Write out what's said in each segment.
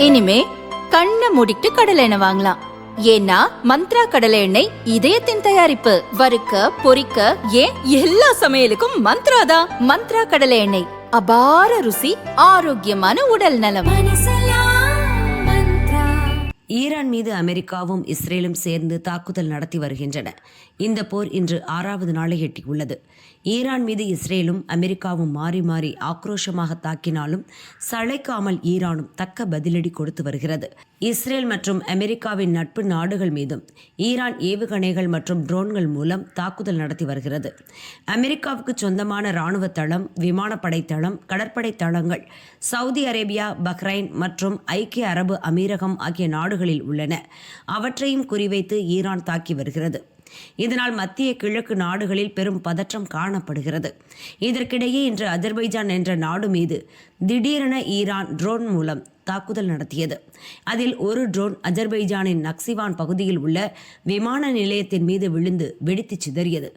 இனிமே கண்ணை மூடிட்டு கடலை எண்ணெய் வாங்கலாம். ஏன்னா மந்த்ரா கடலை எண்ணெய் இதயத்தின் தயாரிப்பு. வறுக்க பொரிக்க ஏன் எல்லா சமையலுக்கும் மந்த்ரா தான். மந்த்ரா கடலை எண்ணெய், அபார ருசி, ஆரோக்கியமான உடல் நலம். ஈரான் மீது அமெரிக்காவும் இஸ்ரேலும் சேர்ந்து தாக்குதல் நடத்தி வருகின்றன. இந்த போர் இன்று 6வது நாளை எட்டியுள்ளது. ஈரான் மீது இஸ்ரேலும் அமெரிக்காவும் மாறி மாறி ஆக்ரோஷமாக தாக்கினாலும் சளைக்காமல் ஈரானும் தக்க பதிலடி கொடுத்து வருகிறது. இஸ்ரேல் மற்றும் அமெரிக்காவின் நட்பு நாடுகள் மீதும் ஈரான் ஏவுகணைகள் மற்றும் ட்ரோன்கள் மூலம் தாக்குதல் நடத்தி வருகிறது. அமெரிக்காவுக்கு சொந்தமான இராணுவ தளம், விமானப்படை தளம், கடற்படை தளங்கள் சவுதி அரேபியா, பஹ்ரைன் மற்றும் ஐக்கிய அரபு அமீரகம் ஆகிய நாடுகளில் உள்ளன. அவற்றையும் குறிவைத்து ஈரான் தாக்கி வருகிறது. இதனால் மத்திய கிழக்கு நாடுகளில் பெரும் பதற்றம் காணப்படுகிறது. இதற்கிடையே இன்று அஜர்பைஜான் என்ற நாடு மீது திடீரென ஈரான் ட்ரோன் மூலம் தாக்குதல் நடத்தியது. அதில் ஒரு ட்ரோன் அஜர்பைஜானின் நக்சிவான் பகுதியில் உள்ள விமான நிலையத்தின் மீது விழுந்து வெடித்து சிதறியது.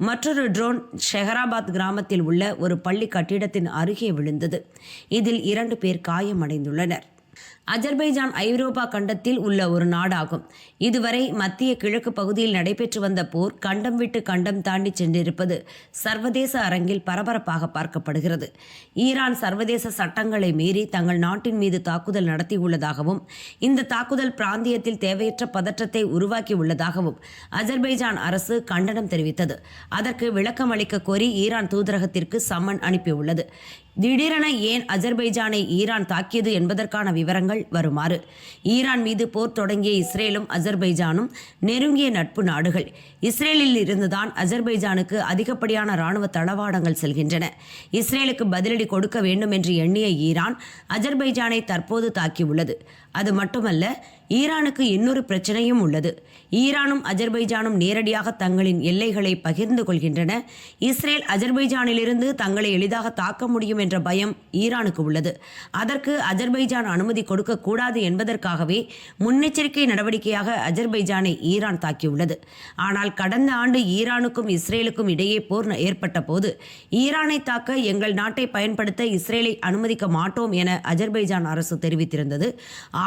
மற்றொரு ட்ரோன் ஷெஹராபாத் கிராமத்தில் உள்ள ஒரு பள்ளி கட்டிடத்தின் அருகே விழுந்தது. இதில் 2 பேர் காயமடைந்துள்ளனர். அஜர்பைஜான் ஐரோப்பா கண்டத்தில் உள்ள ஒரு நாடாகும். இதுவரை மத்திய கிழக்கு பகுதியில் நடைபெற்று வந்த போர் கண்டம் விட்டு கண்டம் தாண்டி சென்றிருப்பது சர்வதேச அரங்கில் பரபரப்பாக பார்க்கப்படுகிறது. ஈரான் சர்வதேச சட்டங்களை மீறி தங்கள் நாட்டின் மீது தாக்குதல் நடத்தியுள்ளதாகவும் இந்த தாக்குதல் பிராந்தியத்தில் தேவையற்ற பதற்றத்தை உருவாக்கியுள்ளதாகவும் அஜர்பைஜான் அரசு கண்டனம் தெரிவித்தது. அதற்கு விளக்கம் அளிக்க கோரி ஈரான் தூதரகத்திற்கு சம்மன் அனுப்பியுள்ளது. திடீரென ஏன் அஜர்பைஜானை ஈரான் தாக்கியது என்பதற்கான விவரங்கள் வருமாறு. ஈரான் மீது போர் தொடங்கிய இஸ்ரேலும் அஜர்பைஜானும் நெருங்கிய நட்பு நாடுகள். இஸ்ரேலில் இருந்துதான் அஜர்பைஜானுக்கு அதிகப்படியான இராணுவ தளவாடங்கள் செல்கின்றன. இஸ்ரேலுக்கு பதிலடி கொடுக்க வேண்டும் என்று எண்ணிய ஈரான் அஜர்பைஜானை தற்போது தாக்கியுள்ளது. அது மட்டுமல்ல, ஈரானுக்கு இன்னொரு பிரச்சனையும் உள்ளது. ஈரானும் அஜர்பைஜானும் நேரடியாக தங்களின் எல்லைகளை பகிர்ந்து கொள்கின்றன. இஸ்ரேல் அஜர்பைஜானிலிருந்து தங்களை எளிதாக தாக்க முடியும் என்ற பயம் ஈரானுக்கு உள்ளது. அதற்கு அஜர்பைஜான் அனுமதி கொடுக்கக்கூடாது என்பதற்காகவே முன்னெச்சரிக்கை நடவடிக்கையாக அஜர்பைஜானை ஈரான் தாக்கியுள்ளது. ஆனால் கடந்த ஆண்டு ஈரானுக்கும் இஸ்ரேலுக்கும் இடையே போர் ஏற்பட்ட போது ஈரானை தாக்க எங்கள் நாட்டை பயன்படுத்த இஸ்ரேலை அனுமதிக்க மாட்டோம் என அஜர்பைஜான் அரசு தெரிவித்திருந்தது.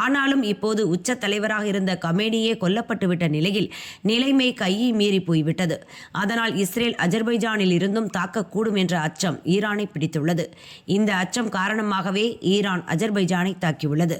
ஆனாலும் இப்போது உச்ச தலைவராக இருந்த கமேனியே கொல்லப்பட்டுவிட்ட நிலையில் நிலைமை கையை மீறி போய்விட்டது. அதனால் இஸ்ரேல் அஜர்பைஜானில் இருந்தும் தாக்கக்கூடும் என்ற அச்சம் ஈரானை பிடித்துள்ளது. இந்த அச்சம் காரணமாகவே ஈரான் அஜர்பைஜானை தாக்கியுள்ளது.